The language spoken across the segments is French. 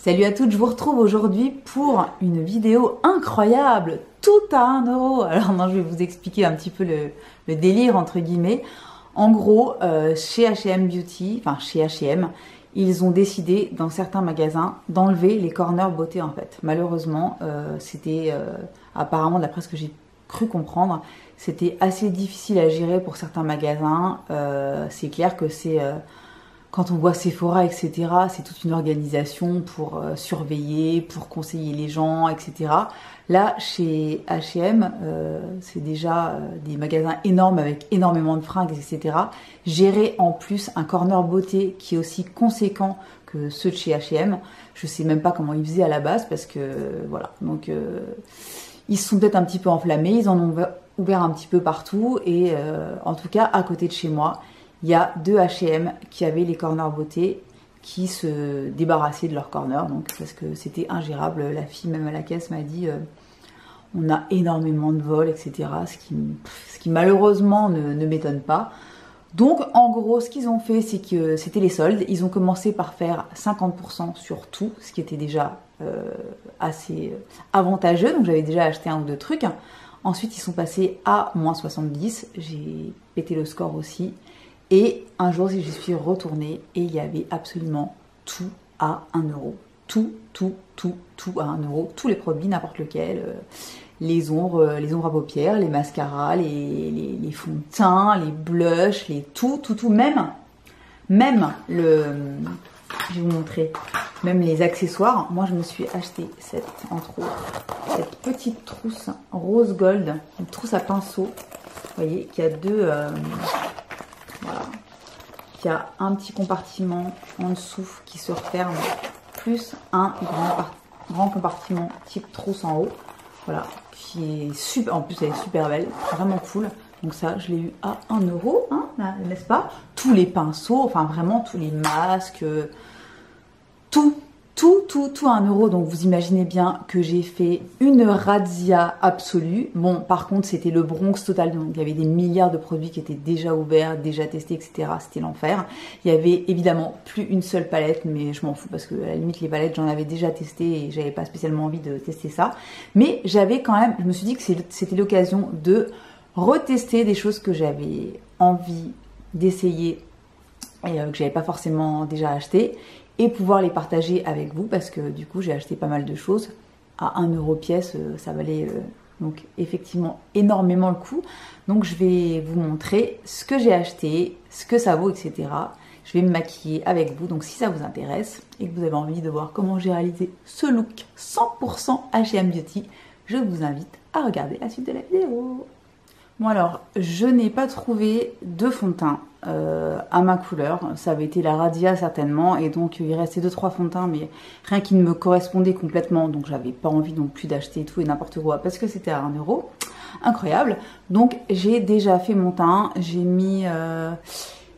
Salut à toutes, je vous retrouve aujourd'hui pour une vidéo incroyable, tout à 1 euro. Alors non, je vais vous expliquer un petit peu le délire entre guillemets. En gros, chez H&M Beauty, enfin chez H&M, ils ont décidé dans certains magasins d'enlever les corners beauté en fait. Malheureusement, c'était apparemment, d'après ce que j'ai cru comprendre, c'était assez difficile à gérer pour certains magasins. C'est clair que c'est... quand on voit Sephora, etc., c'est toute une organisation pour surveiller, pour conseiller les gens, etc. Là, chez H&M, c'est déjà des magasins énormes avec énormément de fringues, etc. Gérer en plus un corner beauté qui est aussi conséquent que ceux de chez H&M, je sais même pas comment ils faisaient à la base parce que voilà. Donc ils se sont peut-être un petit peu enflammés, ils en ont ouvert un petit peu partout et en tout cas à côté de chez moi, il y a deux H&M qui avaient les corners beauté qui se débarrassaient de leurs corners, donc parce que c'était ingérable. La fille même à la caisse m'a dit on a énormément de vols, etc. Ce qui malheureusement ne m'étonne pas. Donc en gros ce qu'ils ont fait, c'est que c'était les soldes. Ils ont commencé par faire 50% sur tout, ce qui était déjà assez avantageux, donc j'avais déjà acheté un ou deux trucs. Ensuite ils sont passés à moins 70, j'ai pété le score aussi. Et un jour, j'y suis retournée et il y avait absolument tout à 1 euro. Tout à 1 euro. Tous les produits, n'importe lequel. Les ombres à paupières, les mascaras, les fonds de teint, les blushs, tout. Même le... Je vais vous montrer. Même les accessoires. Moi, je me suis acheté cette petite trousse rose gold. Une trousse à pinceau. Vous voyez, qui a deux... Voilà, il y a un petit compartiment en dessous qui se referme, plus un grand compartiment type trousse en haut. Voilà, qui est super, en plus elle est super belle, vraiment cool. Donc ça, je l'ai eu à 1 euro, hein, n'est-ce pas? Tous les pinceaux, enfin vraiment tous les masques, tout à 1 euro. Donc vous imaginez bien que j'ai fait une razzia absolue. Bon, par contre, c'était le Bronx total. Donc il y avait des milliards de produits qui étaient déjà ouverts, déjà testés, etc. C'était l'enfer. Il y avait évidemment plus une seule palette, mais je m'en fous parce que à la limite, les palettes, j'en avais déjà testé et j'avais pas spécialement envie de tester ça. Mais j'avais quand même, je me suis dit que c'était l'occasion de retester des choses que j'avais envie d'essayer et que j'avais pas forcément déjà acheté. Et pouvoir les partager avec vous parce que du coup j'ai acheté pas mal de choses à 1 euro pièce, ça valait donc effectivement énormément le coup. Donc je vais vous montrer ce que j'ai acheté, ce que ça vaut, etc. Je vais me maquiller avec vous, donc si ça vous intéresse et que vous avez envie de voir comment j'ai réalisé ce look 100% H&M Beauty, je vous invite à regarder la suite de la vidéo. Bon alors, je n'ai pas trouvé de fond de teint à ma couleur, ça avait été la razzia certainement, et donc il restait 2-3 fonds de teint, mais rien qui ne me correspondait complètement, donc j'avais pas envie non plus d'acheter tout et n'importe quoi, parce que c'était à 1 euro, incroyable. Donc j'ai déjà fait mon teint, j'ai mis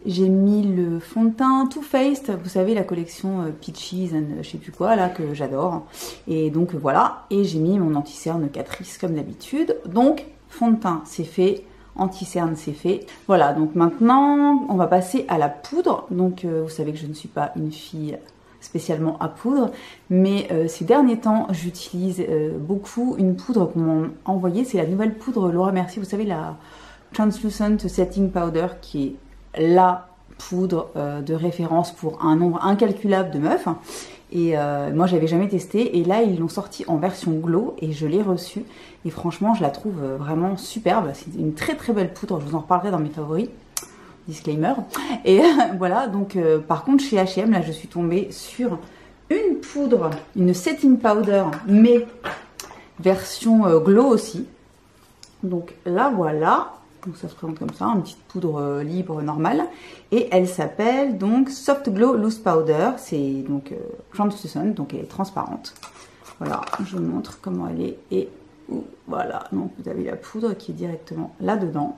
le fond de teint Too Faced, vous savez la collection Peaches and je sais plus quoi là, que j'adore, et donc voilà, et j'ai mis mon anti-cerne Catrice comme d'habitude. Donc fond de teint c'est fait, anti-cerne c'est fait. Voilà, donc maintenant on va passer à la poudre. Donc vous savez que je ne suis pas une fille spécialement à poudre, mais ces derniers temps j'utilise beaucoup une poudre qu'on m'a envoyée, c'est la nouvelle poudre Laura Mercier, vous savez la Translucent Setting Powder, qui est la poudre de référence pour un nombre incalculable de meufs. Et moi j'avais jamais testé et là ils l'ont sorti en version glow et je l'ai reçue et franchement je la trouve vraiment superbe. C'est une très très belle poudre, je vous en reparlerai dans mes favoris, disclaimer. Et voilà, donc par contre chez H&M là je suis tombée sur une poudre, une setting powder mais version glow aussi. Donc là voilà. Donc ça se présente comme ça, une petite poudre libre normale. Et elle s'appelle donc Soft Glow Loose Powder. C'est donc translucent, donc elle est transparente. Voilà, je vous montre comment elle est. Et voilà, donc vous avez la poudre qui est directement là-dedans.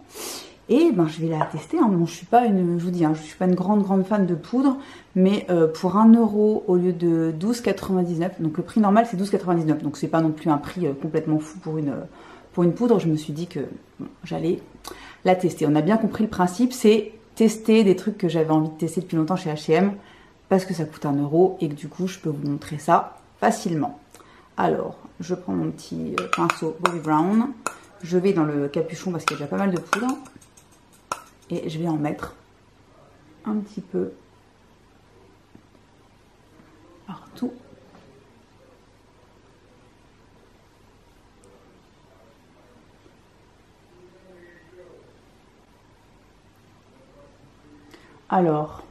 Et ben je vais la tester. Hein. Bon, je suis pas une, je vous dis, hein, je suis pas une grande fan de poudre, mais pour 1 euro au lieu de 12,99, donc le prix normal c'est 12,99, donc c'est pas non plus un prix complètement fou pour une poudre. Je me suis dit que bon, j'allais la tester. On a bien compris le principe, c'est tester des trucs que j'avais envie de tester depuis longtemps chez H&M. parce que ça coûte 1 € et que du coup je peux vous montrer ça facilement. Alors, je prends mon petit pinceau Bobbi Brown, je vais dans le capuchon parce qu'il y a déjà pas mal de poudre et je vais en mettre un petit peu partout. Alors,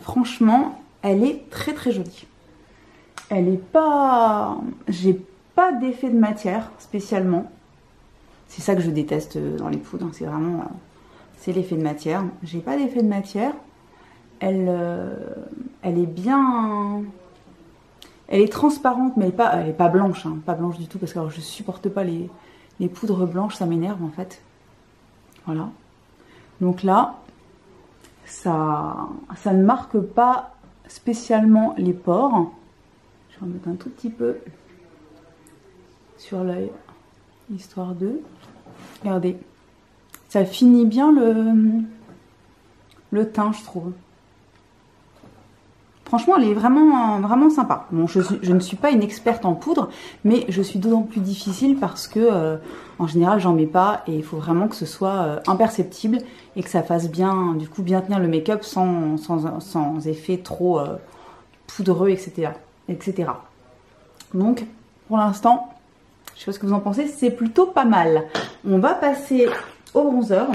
franchement, elle est très très jolie. Elle est pas... J'ai pas d'effet de matière spécialement. C'est ça que je déteste dans les poudres. C'est vraiment... c'est l'effet de matière. J'ai pas d'effet de matière. Elle est bien... Elle est transparente, mais elle est pas blanche. Hein, pas blanche du tout, parce que alors, je supporte pas les poudres blanches. Ça m'énerve en fait. Voilà. Donc là, ça ne marque pas spécialement les pores. Je vais en mettre un tout petit peu sur l'œil, histoire de... Regardez, ça finit bien le teint, je trouve. Franchement, elle est vraiment, vraiment sympa. Bon, je ne suis pas une experte en poudre, mais je suis d'autant plus difficile parce que, en général, j'en mets pas et il faut vraiment que ce soit imperceptible et que ça fasse bien, du coup, bien tenir le make-up sans effet trop poudreux, etc., etc. Donc, pour l'instant, je sais pas ce que vous en pensez, c'est plutôt pas mal. On va passer au bronzer.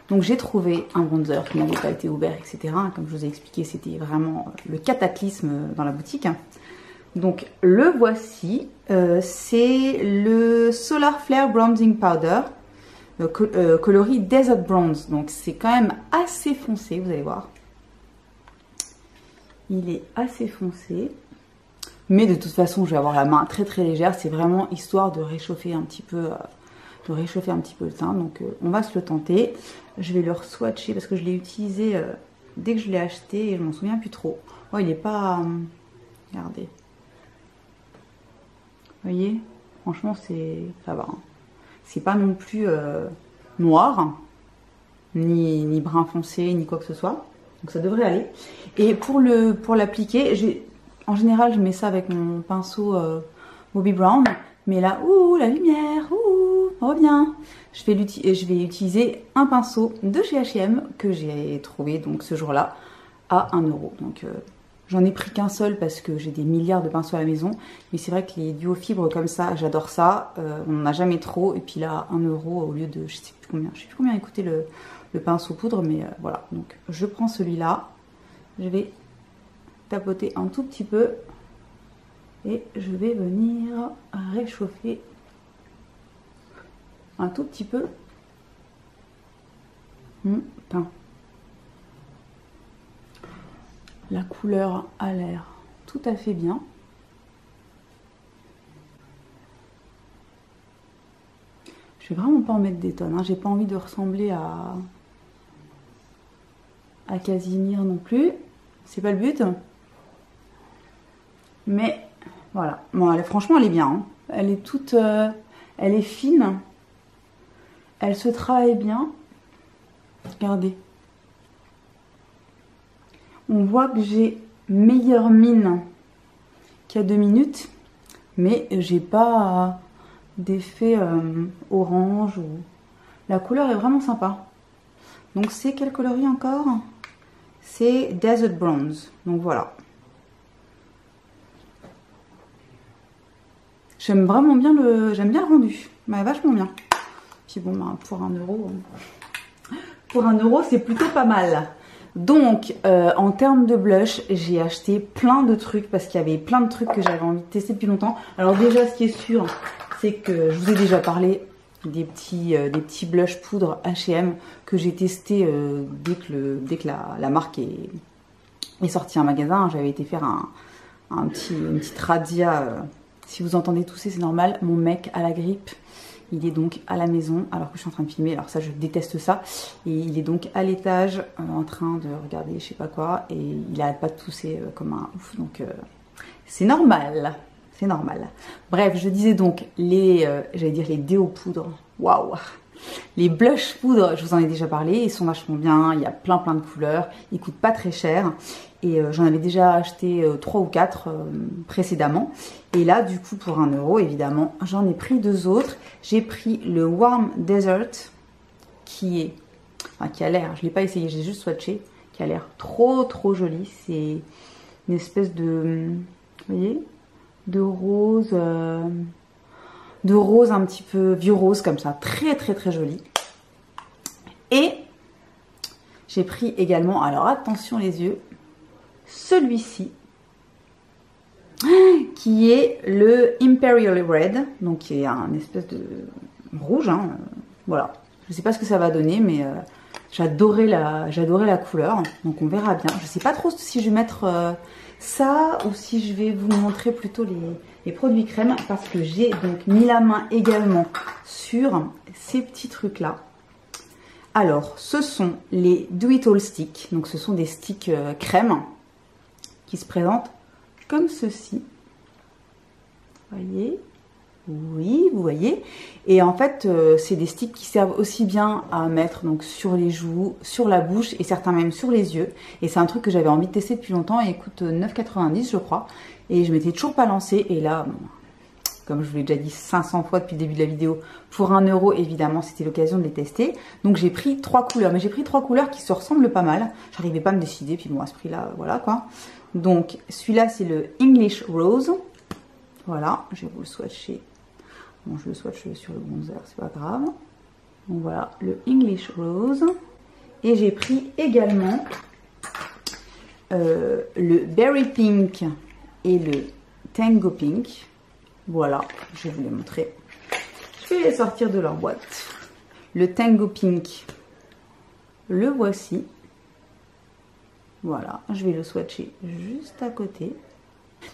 Donc j'ai trouvé un bronzer qui n'avait pas été ouvert, etc. Comme je vous ai expliqué, c'était vraiment le cataclysme dans la boutique. Donc le voici, c'est le Solar Flare Bronzing Powder, coloris Desert Bronze. Donc c'est quand même assez foncé, vous allez voir. Il est assez foncé. Mais de toute façon, je vais avoir la main très très légère. C'est vraiment histoire de réchauffer un petit peu... le teint, donc on va se le tenter. Je vais le swatcher parce que je l'ai utilisé dès que je l'ai acheté et je m'en souviens plus trop. Oh, il n'est pas... regardez. Vous voyez, franchement, ça va. Hein. C'est pas non plus noir, ni brun foncé, ni quoi que ce soit. Donc ça devrait aller. Et pour l'appliquer, en général, je mets ça avec mon pinceau Bobbi Brown. Mais là, ouh, la lumière, ouh, revient. Je vais utiliser un pinceau de chez H&M que j'ai trouvé donc ce jour-là à 1 €. Donc j'en ai pris qu'un seul parce que j'ai des milliards de pinceaux à la maison. Mais c'est vrai que les duos fibres comme ça, j'adore ça. On n'en a jamais trop. Et puis là, 1 € au lieu de, je sais plus combien coûtait le pinceau poudre. Mais voilà, donc je prends celui-là. Je vais tapoter un tout petit peu. Et je vais venir réchauffer un tout petit peu mon teint. La couleur a l'air tout à fait bien. Je vais vraiment pas en mettre des tonnes. Hein. J'ai pas envie de ressembler à Casimir non plus. C'est pas le but. Mais... voilà, bon, franchement elle est bien, hein. Elle est toute, elle est fine, elle se travaille bien, regardez. On voit que j'ai meilleure mine qu'il y a 2 minutes, mais j'ai pas d'effet orange, ou... la couleur est vraiment sympa. Donc c'est quel coloris encore? C'est Desert Bronze, donc voilà. J'aime vraiment bien j'aime bien le rendu, bah, vachement bien. Puis bon, bah, pour 1 €, c'est plutôt pas mal. Donc, en termes de blush, j'ai acheté plein de trucs parce qu'il y avait plein de trucs que j'avais envie de tester depuis longtemps. Alors déjà, ce qui est sûr, c'est que je vous ai déjà parlé des petits blush poudre H&M que j'ai testé dès que la marque est sortie en magasin. J'avais été faire une petite razzia. Si vous entendez tousser, c'est normal. Mon mec a la grippe. Il est donc à la maison alors que je suis en train de filmer. Alors ça, je déteste ça. Et il est donc à l'étage en train de regarder je sais pas quoi. Et il n'arrête pas de tousser comme un ouf. Donc c'est normal. C'est normal. Bref, je disais donc j'allais dire les déos poudres. Waouh. Les blush poudre, je vous en ai déjà parlé, ils sont vachement bien, il y a plein de couleurs, ils coûtent pas très cher. Et j'en avais déjà acheté 3 ou 4 précédemment. Et là, du coup, pour 1 euro, évidemment, j'en ai pris 2 autres. J'ai pris le Warm Desert, qui a l'air, je ne l'ai pas essayé, j'ai juste swatché, qui a l'air trop joli. C'est une espèce de, vous voyez, de rose un petit peu vieux rose comme ça, très joli. Et j'ai pris également, alors attention les yeux, celui-ci qui est le Imperial Red, donc qui est un espèce de rouge, hein, voilà. Je sais pas ce que ça va donner, mais j'adorais la couleur, donc on verra bien. Je sais pas trop si je vais mettre ça ou si je vais vous montrer plutôt les produits crème, parce que j'ai donc mis la main également sur ces petits trucs là. Alors, ce sont les Do It All Sticks, donc ce sont des sticks crème qui se présentent comme ceci. Vous voyez? Oui, vous voyez. Et en fait, c'est des sticks qui servent aussi bien à mettre donc sur les joues, sur la bouche et certains même sur les yeux. Et c'est un truc que j'avais envie de tester depuis longtemps et il coûte 9,90 je crois. Et je m'étais toujours pas lancée. Et là, bon, comme je vous l'ai déjà dit 500 fois depuis le début de la vidéo, pour 1 euro, évidemment, c'était l'occasion de les tester. Donc j'ai pris 3 couleurs. Mais j'ai pris 3 couleurs qui se ressemblent pas mal. J'arrivais pas à me décider. Puis bon, à ce prix-là, voilà quoi. Donc celui-là, c'est le English Rose. Voilà, je vais vous le swatcher. Bon, je le swatch sur le bronzer, c'est pas grave. Donc voilà, le English Rose. Et j'ai pris également le Berry Pink et le Tango Pink. Voilà, je vais vous les montrer. Je vais les sortir de leur boîte. Le Tango Pink, le voici. Voilà, je vais le swatcher juste à côté.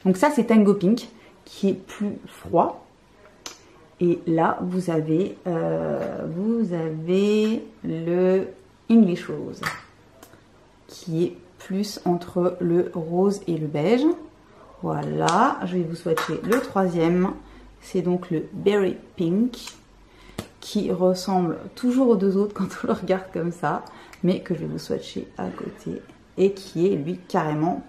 Donc ça, c'est Tango Pink, qui est plus froid. Et là, vous avez le English Rose, qui est plus entre le rose et le beige. Voilà, je vais vous swatcher le troisième. C'est donc le Berry Pink, qui ressemble toujours aux deux autres quand on le regarde comme ça, mais que je vais vous swatcher à côté. Et qui est, lui, carrément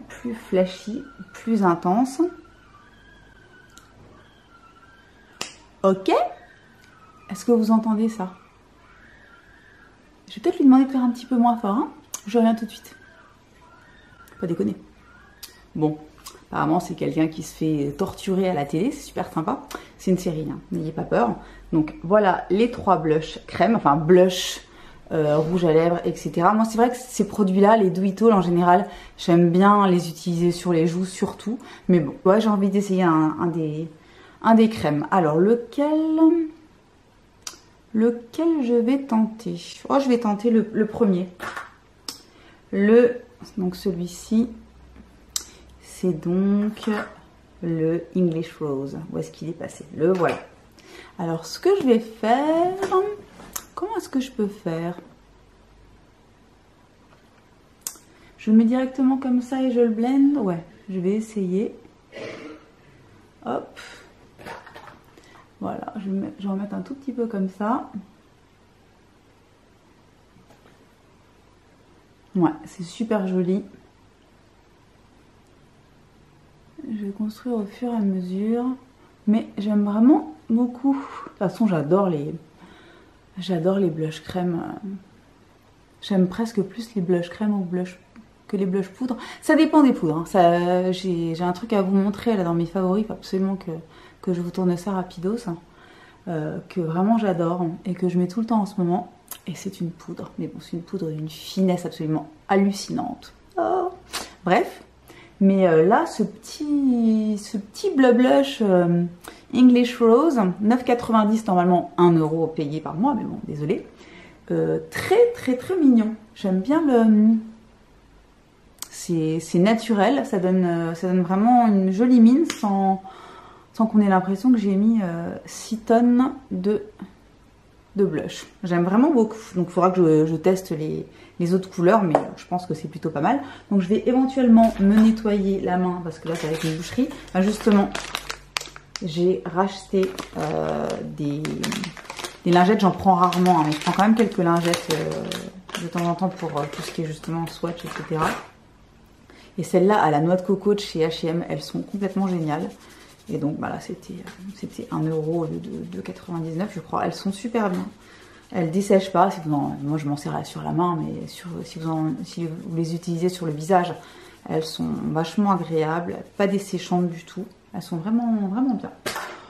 plus flashy, plus intense. Ok, est-ce que vous entendez ça? Je vais peut-être lui demander de faire un petit peu moins fort, hein. Je reviens tout de suite. Pas déconner. Bon, apparemment c'est quelqu'un qui se fait torturer à la télé, c'est super sympa. C'est une série, hein. N'ayez pas peur. Donc voilà les 3 blushs crème, enfin blush, rouge à lèvres, etc. Moi c'est vrai que ces produits-là, les Do It All en général, j'aime bien les utiliser sur les joues surtout. Mais bon, ouais, j'ai envie d'essayer un des crèmes. Alors lequel je vais tenter? Oh, je vais tenter le premier. Donc celui-ci, c'est donc le English Rose. Où est-ce qu'il est passé? Le voilà. Alors ce que je vais faire, comment est-ce que je peux faire? Je le mets directement comme ça et je le blende? Ouais, je vais essayer. Hop. Voilà, je vais en mettre un tout petit peu comme ça. Ouais, c'est super joli. Je vais construire au fur et à mesure. Mais j'aime vraiment beaucoup. De toute façon, j'adore les blush crème. J'aime presque plus les blush crème que les blush poudre. Ça dépend des poudres, hein. J'ai un truc à vous montrer là dans mes favoris. Il faut absolument que je vous tourne ça rapidos. Que vraiment j'adore et que je mets tout le temps en ce moment. Et c'est une poudre. Mais bon, c'est une poudre d'une finesse absolument hallucinante. Oh. Bref. Mais là, ce petit Bleu Blush English Rose, 9,90 normalement 1 euro payé par mois, mais bon, désolé. Très mignon. J'aime bien le... C'est naturel, ça donne vraiment une jolie mine sans qu'on ait l'impression que j'ai mis 6 tonnes de blush. J'aime vraiment beaucoup. Donc il faudra que je teste les autres couleurs, mais je pense que c'est plutôt pas mal. Donc je vais éventuellement me nettoyer la main, parce que là c'est avec une boucherie. Enfin, justement, j'ai racheté des lingettes. J'en prends rarement, hein, mais je prends quand même quelques lingettes de temps en temps pour tout ce qui est justement swatch, etc. Et celles-là à la noix de coco de chez H&M, elles sont complètement géniales. Et donc bah là c'était 1 euro au lieu de 99 je crois. Elles sont super bien. Elles dessèchent pas. Moi je m'en sers sur la main, mais si vous les utilisez sur le visage, elles sont vachement agréables, pas desséchantes du tout. Elles sont vraiment, vraiment bien.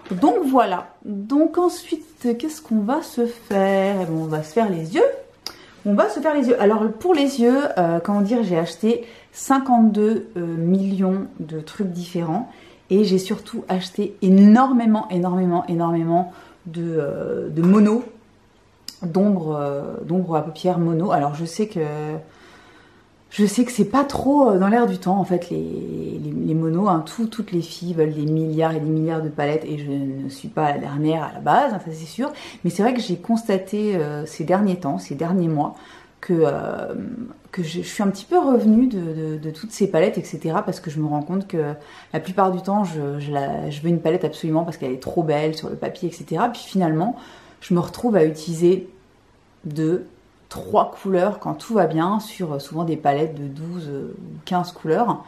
Donc voilà. Donc ensuite, qu'est-ce qu'on va se faire? Eh bon, on va se faire les yeux. On va se faire les yeux. Alors pour les yeux, comment dire, j'ai acheté 52 millions de trucs différents. Et j'ai surtout acheté énormément de mono, d'ombre à paupières mono. Alors je sais que c'est pas trop dans l'air du temps en fait les monos, hein. Toutes les filles veulent des milliards et des milliards de palettes et je ne suis pas la dernière à la base, hein, ça c'est sûr. Mais c'est vrai que j'ai constaté ces derniers temps, ces derniers mois, que je suis un petit peu revenue de toutes ces palettes, etc. Parce que je me rends compte que la plupart du temps, je veux une palette absolument parce qu'elle est trop belle sur le papier, etc. Puis finalement, je me retrouve à utiliser 2, 3 couleurs quand tout va bien sur souvent des palettes de 12 ou 15 couleurs.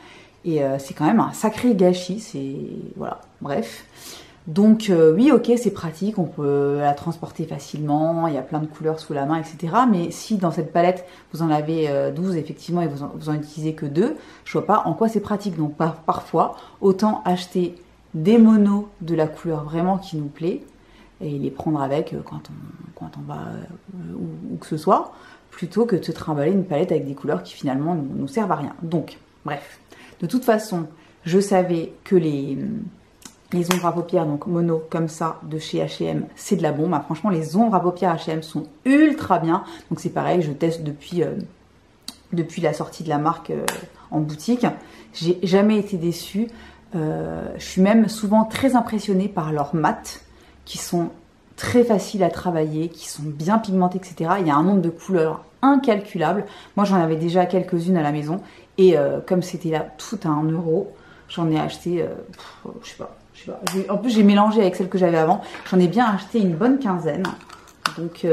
Et c'est quand même un sacré gâchis, voilà, bref. Donc oui, ok, c'est pratique, on peut la transporter facilement, il y a plein de couleurs sous la main, etc. Mais si dans cette palette, vous en avez 12 effectivement et vous en utilisez que 2, je vois pas en quoi c'est pratique. Donc parfois, autant acheter des monos de la couleur vraiment qui nous plaît et les prendre avec quand on va où que ce soit, plutôt que de se trimballer une palette avec des couleurs qui finalement nous servent à rien. Donc, bref, de toute façon, je savais que les ombres à paupières, donc mono comme ça, de chez H&M, c'est de la bombe. Ah, franchement, les ombres à paupières H&M sont ultra bien. Donc c'est pareil, je teste depuis la sortie de la marque en boutique. J'ai jamais été déçue. Je suis même souvent très impressionnée par leurs mat, qui sont très faciles à travailler, qui sont bien pigmentés, etc. Il y a un nombre de couleurs incalculable. Moi, j'en avais déjà quelques-unes à la maison. Et comme c'était là tout à 1 euro, j'en ai acheté, je sais pas. En plus, j'ai mélangé avec celle que j'avais avant. J'en ai bien acheté une bonne quinzaine. Donc,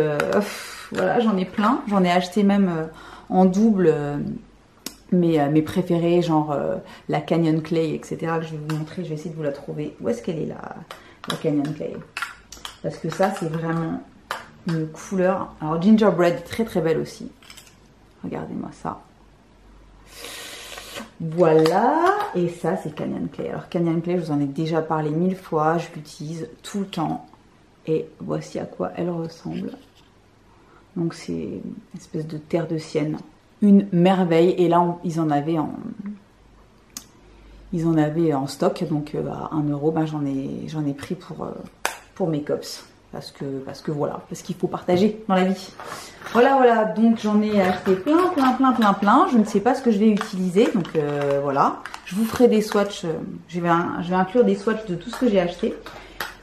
voilà, j'en ai plein. J'en ai acheté même en double mes préférés, genre la Canyon Clay, etc. Que je vais vous montrer. Je vais essayer de vous la trouver. Où est-ce qu'elle est, la Canyon Clay? Parce que ça, c'est vraiment une couleur. Alors, Gingerbread, très très belle aussi. Regardez-moi ça. Voilà, et ça c'est Canyon Clay. Alors Canyon Clay, je vous en ai déjà parlé 1000 fois, je l'utilise tout le temps. Et voici à quoi elle ressemble. Donc c'est une espèce de terre de sienne. Une merveille, et là ils en avaient en stock, donc à 1 euro, ben, j'en ai pris pour mes cops. Parce que voilà, parce qu'il faut partager dans la vie. Voilà, donc j'en ai acheté plein. Je ne sais pas ce que je vais utiliser, donc voilà. Je vous ferai des swatchs, je vais inclure des swatchs de tout ce que j'ai acheté.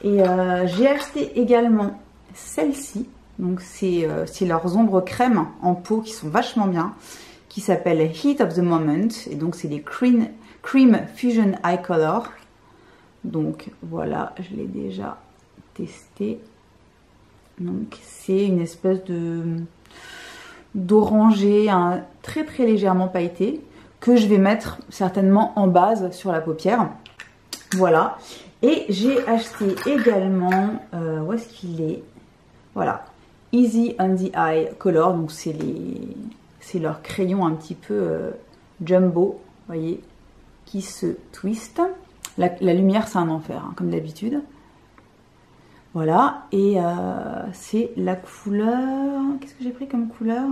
Et j'ai acheté également celle-ci, donc c'est leurs ombres crème en peau qui sont vachement bien, qui s'appelle Heat of the Moment, et donc c'est les Cream Fusion Eye Color. Donc voilà, je l'ai déjà testé. Donc c'est une espèce d'orangé, très très légèrement pailleté, que je vais mettre certainement en base sur la paupière. Voilà. Et j'ai acheté également, où est-ce qu'il est? Voilà, Easy on the Eye Color. Donc c'est leur crayon un petit peu jumbo, vous voyez, qui se twist. La lumière c'est un enfer, hein, comme d'habitude. Voilà, et c'est la couleur... Qu'est-ce que j'ai pris comme couleur?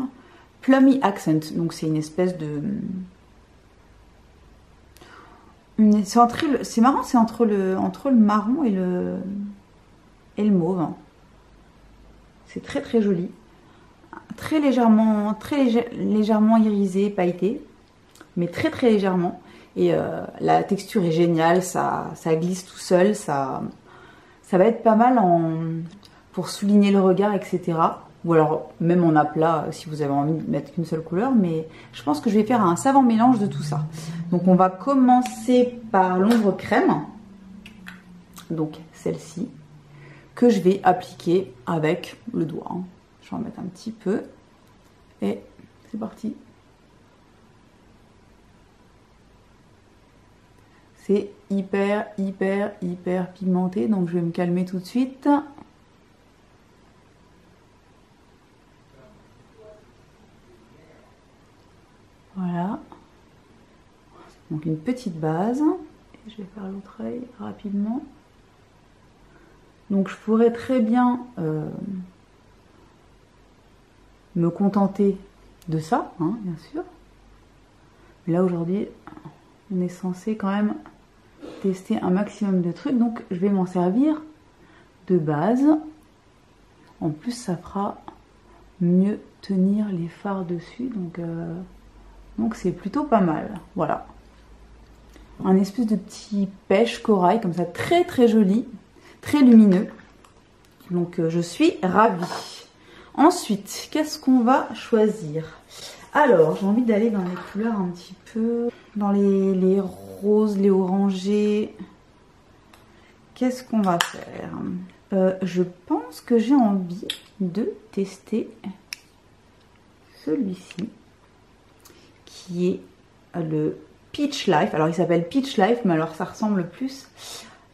Plummy Accent, donc c'est une espèce de... C'est marrant, c'est entre le marron et le mauve. C'est très très joli. Très légèrement irisé, pailleté, mais très très légèrement. Et la texture est géniale, ça glisse tout seul, ça va être pas mal pour souligner le regard, etc. Ou alors même en aplat si vous avez envie de mettre qu'une seule couleur. Mais je pense que je vais faire un savant mélange de tout ça. Donc on va commencer par l'ombre crème. donc celle-ci, que je vais appliquer avec le doigt. Hein. Je vais en mettre un petit peu et c'est parti. C'est hyper pigmenté, donc je vais me calmer tout de suite. Voilà. Donc une petite base. Et je vais faire l'autre œil rapidement. Donc je pourrais très bien me contenter de ça, hein, bien sûr. Mais là aujourd'hui, on est censé quand même tester un maximum de trucs. Donc je vais m'en servir de base. En plus ça fera mieux tenir les fards dessus. Donc c'est plutôt pas mal. Voilà. Un espèce de petit pêche corail comme ça, très joli, très lumineux. Donc je suis ravie. Ensuite, qu'est-ce qu'on va choisir? Alors, j'ai envie d'aller dans les couleurs un petit peu, dans les roses, les orangés. Qu'est-ce qu'on va faire? Je pense que j'ai envie de tester celui-ci, qui est le Peach Life. Alors il s'appelle Peach Life, mais alors ça ressemble plus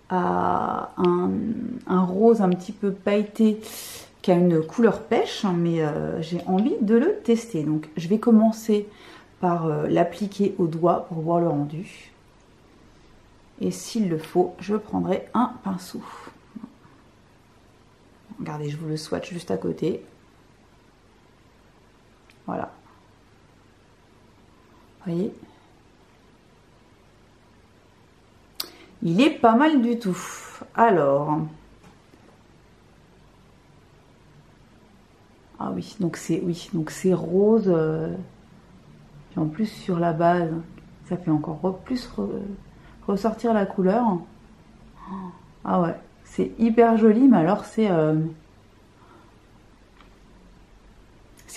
à un rose un petit peu pailleté qui a une couleur pêche, mais j'ai envie de le tester. Donc je vais commencer par l'appliquer au doigt pour voir le rendu. Et s'il le faut, je prendrai un pinceau. Regardez, je vous le swatch juste à côté. Voilà. Vous voyez ? Il est pas mal du tout. Alors. Ah oui, donc c'est rose. Et en plus sur la base, ça fait encore plus ressortir la couleur. Ah ouais, c'est hyper joli, mais alors c'est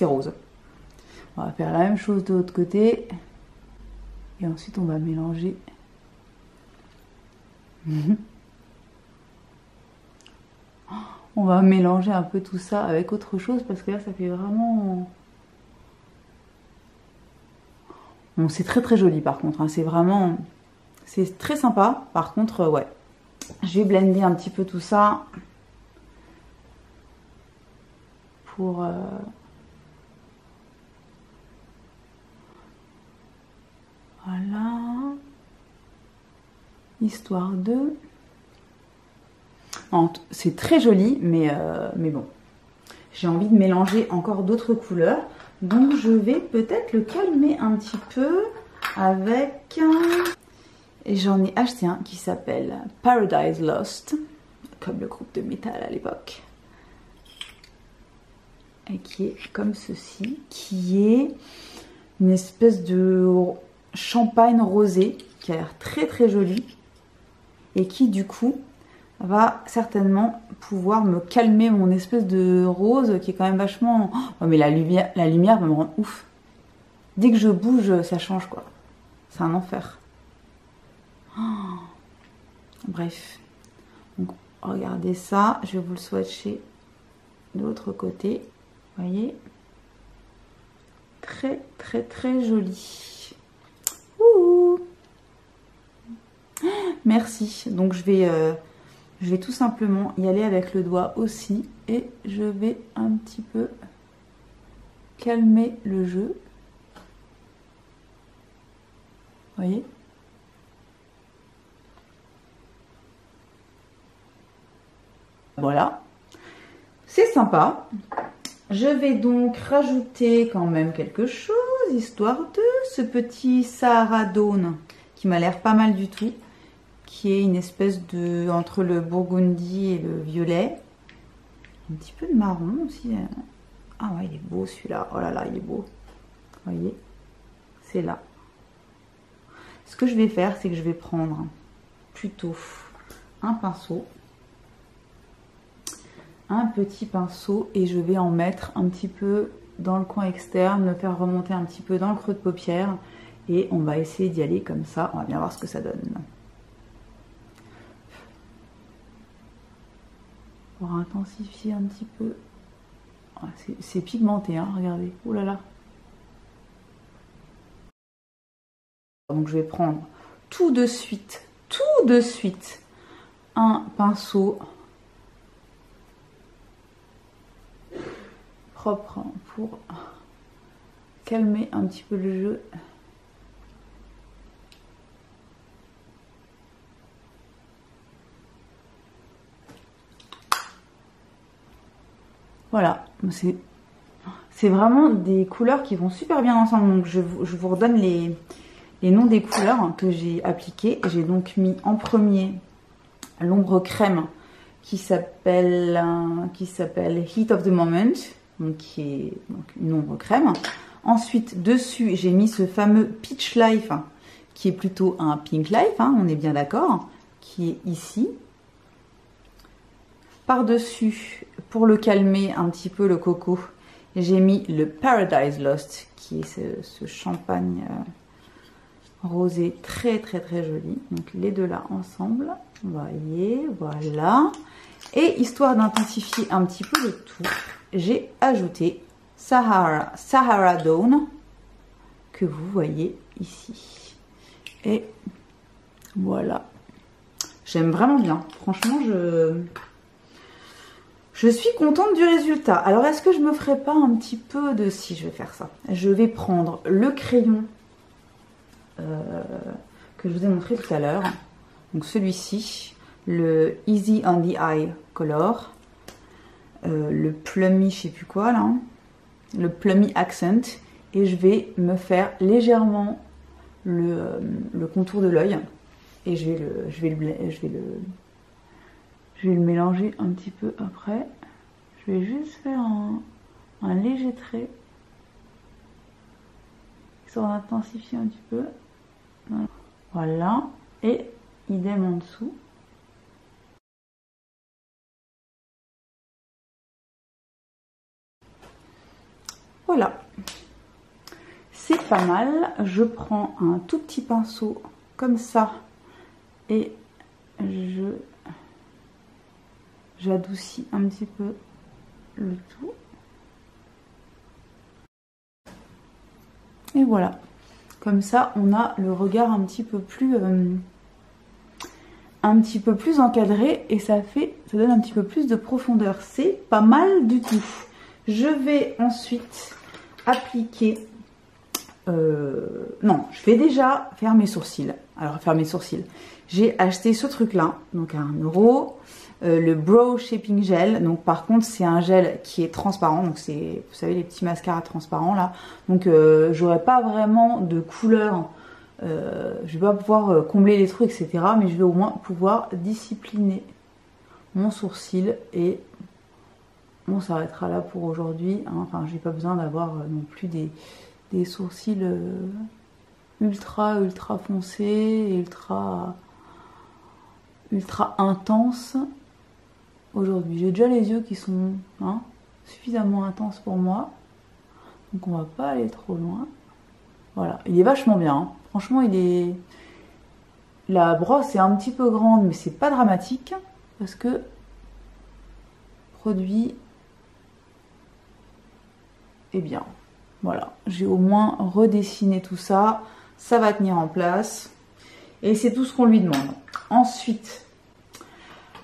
rose. On va faire la même chose de l'autre côté. Et ensuite on va mélanger. On va mélanger un peu tout ça avec autre chose parce que là ça fait vraiment... Bon, c'est très joli par contre, hein. C'est vraiment... C'est très sympa. Par contre, ouais. Je vais blender un petit peu tout ça. Pour... Voilà. Histoire de... C'est très joli, mais bon. J'ai envie de mélanger encore d'autres couleurs. Donc je vais peut-être le calmer un petit peu avec... Et j'en ai acheté un qui s'appelle Paradise Lost, comme le groupe de métal à l'époque. Et qui est comme ceci, qui est une espèce de champagne rosé, qui a l'air très joli. Et qui du coup va certainement pouvoir me calmer mon espèce de rose qui est quand même vachement... Oh mais la lumière va me rendre ouf. Dès que je bouge, ça change quoi. C'est un enfer. Oh. Bref. Donc regardez ça. Je vais vous le swatcher de l'autre côté. Vous voyez? Très joli. Ouh. Merci. Donc je vais tout simplement y aller avec le doigt aussi. Et je vais un petit peu calmer le jeu. Vous voyez? Voilà. C'est sympa. Je vais donc rajouter quand même quelque chose, histoire de ce petit Sahara Dawn qui m'a l'air pas mal du tout. Qui est une espèce de... entre le burgundy et le violet. Un petit peu de marron aussi. Ah ouais, il est beau celui-là. Oh là là, il est beau. Vous voyez? C'est là. Ce que je vais faire, c'est que je vais prendre plutôt un pinceau. Un petit pinceau et je vais en mettre un petit peu dans le coin externe, le faire remonter un petit peu dans le creux de paupière et on va essayer d'y aller comme ça, on va bien voir ce que ça donne. pour intensifier un petit peu. C'est pigmenté, hein, regardez. Ouh là là. Donc je vais prendre tout de suite, un pinceau propre pour calmer un petit peu le jeu. Voilà, c'est vraiment des couleurs qui vont super bien ensemble. Donc je vous redonne les noms des couleurs que j'ai appliquées. J'ai donc mis en premier l'ombre crème qui s'appelle Heat of the Moment, donc qui est donc une ombre crème. Ensuite, dessus, j'ai mis ce fameux Peach Life, qui est plutôt un Pink Life, hein, on est bien d'accord, qui est ici. Par-dessus, pour le calmer un petit peu le coco, j'ai mis le Paradise Lost, qui est ce champagne rosé très joli. Donc les deux là ensemble, vous voyez, voilà. Et histoire d'intensifier un petit peu le tout, j'ai ajouté Sahara Dawn, que vous voyez ici. Et voilà. J'aime vraiment bien. Franchement, je suis contente du résultat. Alors, est-ce que je me ferai pas un petit peu de... Si, je vais faire ça. Je vais prendre le crayon que je vous ai montré tout à l'heure. Donc, celui-ci. Le Easy on the Eye Color. Le Plummy, je sais plus quoi, là. Le Plummy Accent. Et je vais me faire légèrement le contour de l'œil. Et je vais le mélanger un petit peu après. Je vais juste faire un léger trait, histoire d'intensifier un petit peu. Voilà. Et idem en dessous. Voilà. C'est pas mal. Je prends un tout petit pinceau comme ça et j'adoucis un petit peu le tout. Et voilà. Comme ça, on a le regard un petit peu plus encadré et ça donne un petit peu plus de profondeur. C'est pas mal du tout. Je vais ensuite appliquer... non, je vais déjà faire mes sourcils. Alors, faire mes sourcils. J'ai acheté ce truc-là, donc à 1 €. Le Brow Shaping Gel. Donc par contre c'est un gel qui est transparent. Donc c'est, vous savez, les petits mascaras transparents là. Donc j'aurai pas vraiment de couleur. Je vais pas pouvoir combler les trucs, etc. Mais je vais au moins pouvoir discipliner mon sourcil. Et on s'arrêtera là pour aujourd'hui. Hein. Enfin, j'ai pas besoin d'avoir non plus des sourcils ultra foncés, ultra intenses. Aujourd'hui, j'ai déjà les yeux qui sont suffisamment intenses pour moi. Donc on va pas aller trop loin. Voilà, il est vachement bien. Hein. Franchement, la brosse est un petit peu grande, mais c'est pas dramatique. Parce que le produit est bien. Voilà, j'ai au moins redessiné tout ça. Ça va tenir en place. Et c'est tout ce qu'on lui demande. Ensuite...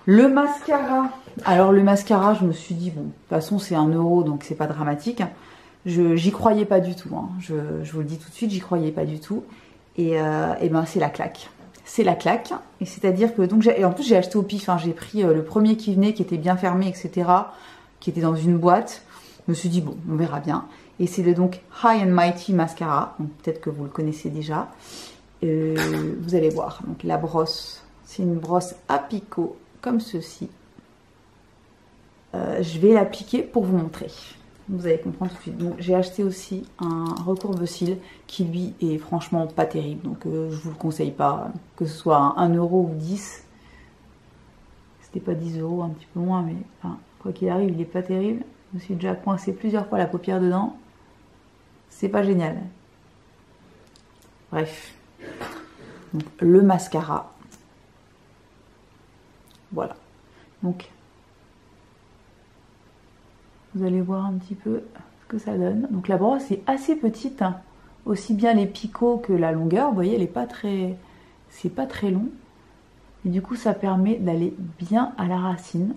le mascara. Alors le mascara, je me suis dit, bon, de toute façon c'est 1 €, donc c'est pas dramatique. J'y croyais pas du tout. Hein. Je vous le dis tout de suite, j'y croyais pas du tout. Et ben c'est la claque. C'est la claque. Et c'est-à-dire que, donc, en plus j'ai acheté au pif. Hein. J'ai pris le premier qui venait, qui était bien fermé, etc. Qui était dans une boîte. Je me suis dit, bon, on verra bien. Et c'est le donc High and Mighty Mascara. Donc peut-être que vous le connaissez déjà. Vous allez voir. Donc la brosse, c'est une brosse à picot. Comme ceci. Je vais l'appliquer pour vous montrer. Vous allez comprendre tout de suite. Donc j'ai acheté aussi un recourbe-cils qui lui est franchement pas terrible. Donc je vous le conseille pas. Que ce soit 1 € ou 10. C'était pas 10 €, un petit peu moins. Mais enfin, quoi qu'il arrive, il est pas terrible. Je me suis déjà coincé plusieurs fois la paupière dedans. C'est pas génial. Bref. Donc le mascara. Voilà. Donc, Vous allez voir un petit peu ce que ça donne. Donc la brosse est assez petite, hein. Aussi bien les picots que la longueur. Vous voyez, elle est pas très, c'est pas très long. Et du coup, ça permet d'aller bien à la racine.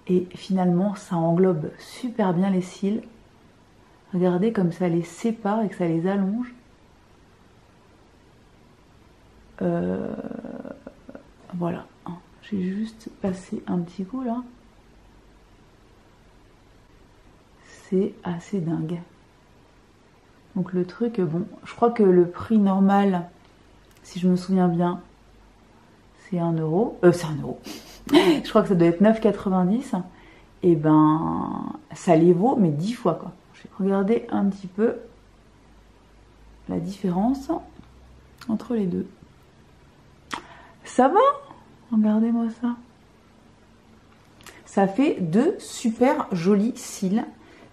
Et finalement, ça englobe super bien les cils. Regardez comme ça les sépare et que ça les allonge. Voilà. J'ai juste passé un petit coup là. C'est assez dingue. Donc le truc, bon, je crois que le prix normal, si je me souviens bien, c'est 1 euro. C'est 1 euro. Je crois que ça doit être 9,90. Et ben, ça les vaut, mais 10 fois quoi. Je vais regarder un petit peu la différence entre les deux. Ça va? Regardez-moi ça. Ça fait deux super jolis cils,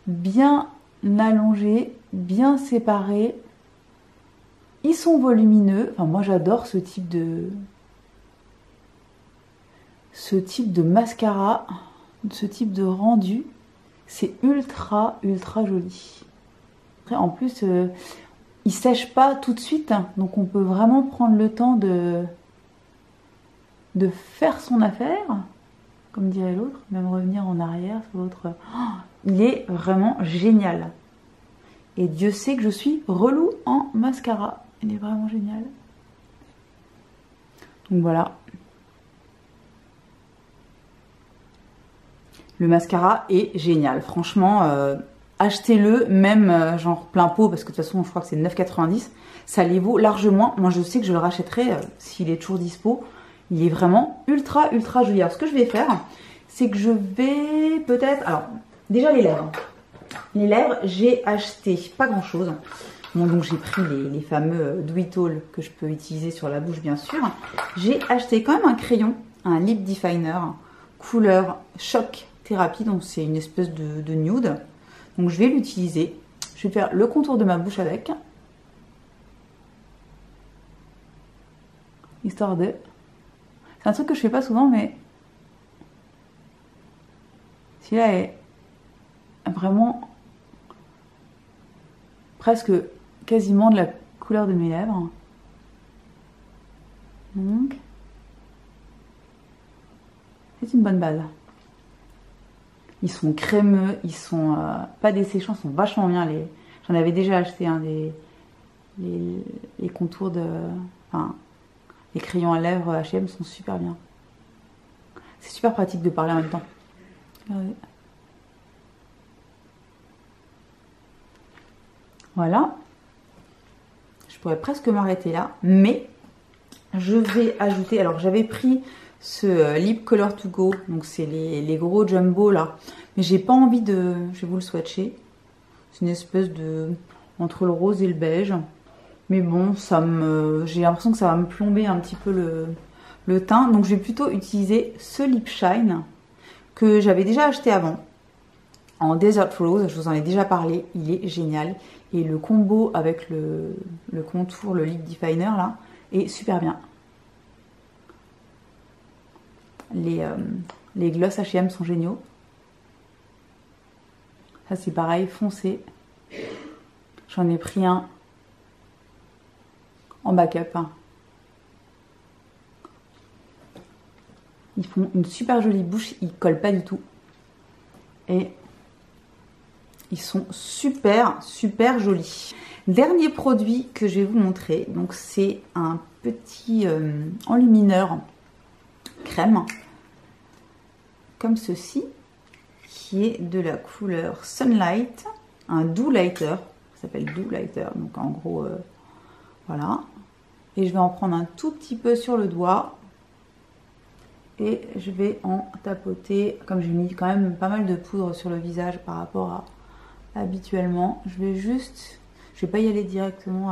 bien allongés, bien séparés. Ils sont volumineux. Enfin, moi j'adore ce type de mascara, ce type de rendu. C'est ultra joli. En plus, il sèche pas tout de suite, hein, donc on peut vraiment prendre le temps de faire son affaire, comme dirait l'autre, même revenir en arrière sur l'autre. Oh, il est vraiment génial. Et Dieu sait que je suis relou en mascara. Il est vraiment génial. Donc voilà. Le mascara est génial. Franchement, achetez-le, même genre plein pot, parce que de toute façon, je crois que c'est 9,90. Ça les vaut largement. Moi, je sais que je le rachèterai s'il est toujours dispo. Il est vraiment ultra joli. Alors, ce que je vais faire, c'est que je vais peut-être... Alors, déjà les lèvres. Les lèvres, j'ai acheté pas grand-chose. Bon, donc j'ai pris les fameux Do It All que je peux utiliser sur la bouche, bien sûr. J'ai acheté quand même un crayon, un Lip Definer, couleur Choc Thérapie. Donc, c'est une espèce de nude. Donc, je vais l'utiliser. Je vais faire le contour de ma bouche avec. Histoire de... C'est un truc que je fais pas souvent, mais celui-là est vraiment presque quasiment de la couleur de mes lèvres. Donc, c'est une bonne base. Ils sont crémeux, ils sont pas desséchants, ils sont vachement bien. J'en avais déjà acheté les contours de... Enfin, les crayons à lèvres H&M sont super bien. C'est super pratique de parler en même temps. Regardez. Voilà. Je pourrais presque m'arrêter là, mais je vais ajouter... Alors j'avais pris ce Lip Color to Go, donc c'est les gros jumbo là, mais j'ai pas envie de... Je vais vous le swatcher. C'est une espèce de... entre le rose et le beige. Mais bon, j'ai l'impression que ça va me plomber un petit peu le teint. Donc je vais plutôt utiliser ce Lip Shine que j'avais déjà acheté avant. En Desert Rose, je vous en ai déjà parlé. Il est génial. Et le combo avec le contour, le Lip Definer là, est super bien. Les gloss H&M sont géniaux. Ça c'est pareil, foncé. J'en ai pris un en backup. Ils font une super jolie bouche, ils collent pas du tout. Et ils sont super jolis. Dernier produit que je vais vous montrer, donc c'est un petit enlumineur crème, comme ceci, qui est de la couleur Sunlight, un doux lighter, ça s'appelle doux lighter, donc en gros, voilà. Et je vais en prendre un tout petit peu sur le doigt. Et je vais en tapoter, comme j'ai mis quand même pas mal de poudre sur le visage par rapport à habituellement. Je vais pas y aller directement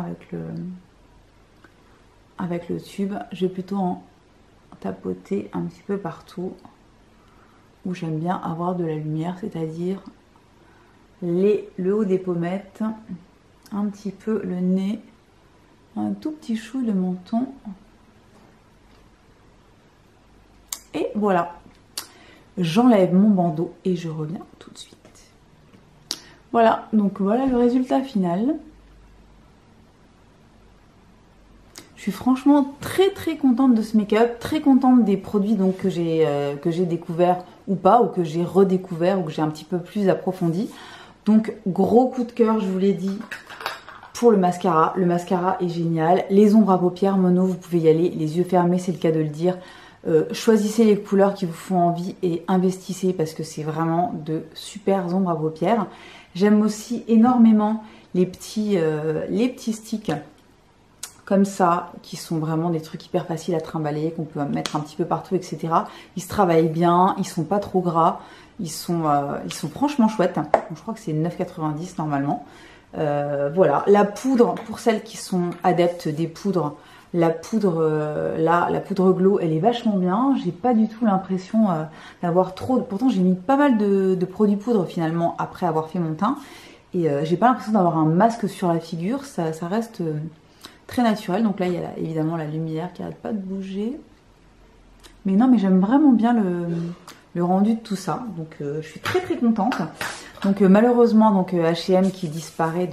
avec le tube. Je vais plutôt en tapoter un petit peu partout où j'aime bien avoir de la lumière, c'est-à-dire le haut des pommettes, un petit peu le nez, un tout petit chou de menton. Et voilà. j'enlève mon bandeau et je reviens tout de suite. Voilà, donc voilà le résultat final. Je suis franchement très contente de ce make-up, très contente des produits donc que j'ai découvert ou pas, ou que j'ai redécouvert, ou que j'ai un petit peu plus approfondi. Donc gros coup de cœur, je vous l'ai dit, pour le mascara. Le mascara est génial. Les ombres à paupières mono, vous pouvez y aller les yeux fermés, c'est le cas de le dire. Choisissez les couleurs qui vous font envie et investissez parce que c'est vraiment de super ombres à paupières. J'aime aussi énormément les petits sticks comme ça, qui sont vraiment des trucs hyper faciles à trimballer, qu'on peut mettre un petit peu partout, etc. Ils se travaillent bien, ils sont pas trop gras, ils sont franchement chouettes. Donc, je crois que c'est 9,90 normalement. Voilà, la poudre, pour celles qui sont adeptes des poudres, la poudre la poudre Glow, elle est vachement bien. J'ai pas du tout l'impression d'avoir trop... Pourtant, j'ai mis pas mal de produits poudre finalement après avoir fait mon teint. Et j'ai pas l'impression d'avoir un masque sur la figure, ça reste... très naturel. Donc là il y a évidemment la lumière qui arrête pas de bouger, mais non, mais j'aime vraiment bien le rendu de tout ça, donc je suis très contente. Donc malheureusement donc H&M qui disparaît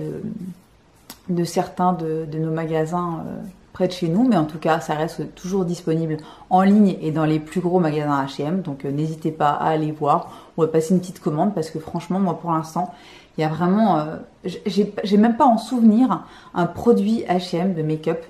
de certains de nos magasins près de chez nous, mais en tout cas ça reste toujours disponible en ligne et dans les plus gros magasins H&M, donc n'hésitez pas à aller voir ou à passer une petite commande, parce que franchement moi pour l'instant il y a vraiment, j'ai même pas en souvenir un produit H&M de make-up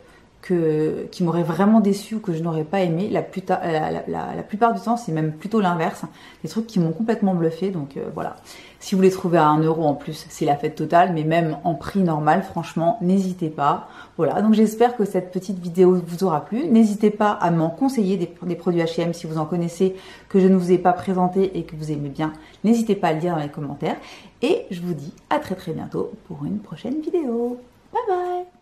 qui m'aurait vraiment déçu ou que je n'aurais pas aimé. La plupart du temps, c'est même plutôt l'inverse. Des trucs qui m'ont complètement bluffé. Donc voilà. Si vous les trouvez à 1 € en plus, c'est la fête totale. Mais même en prix normal, franchement, n'hésitez pas. Voilà. Donc j'espère que cette petite vidéo vous aura plu. N'hésitez pas à m'en conseiller des produits H&M si vous en connaissez, que je ne vous ai pas présenté et que vous aimez bien. N'hésitez pas à le dire dans les commentaires. Et je vous dis à très bientôt pour une prochaine vidéo. Bye bye!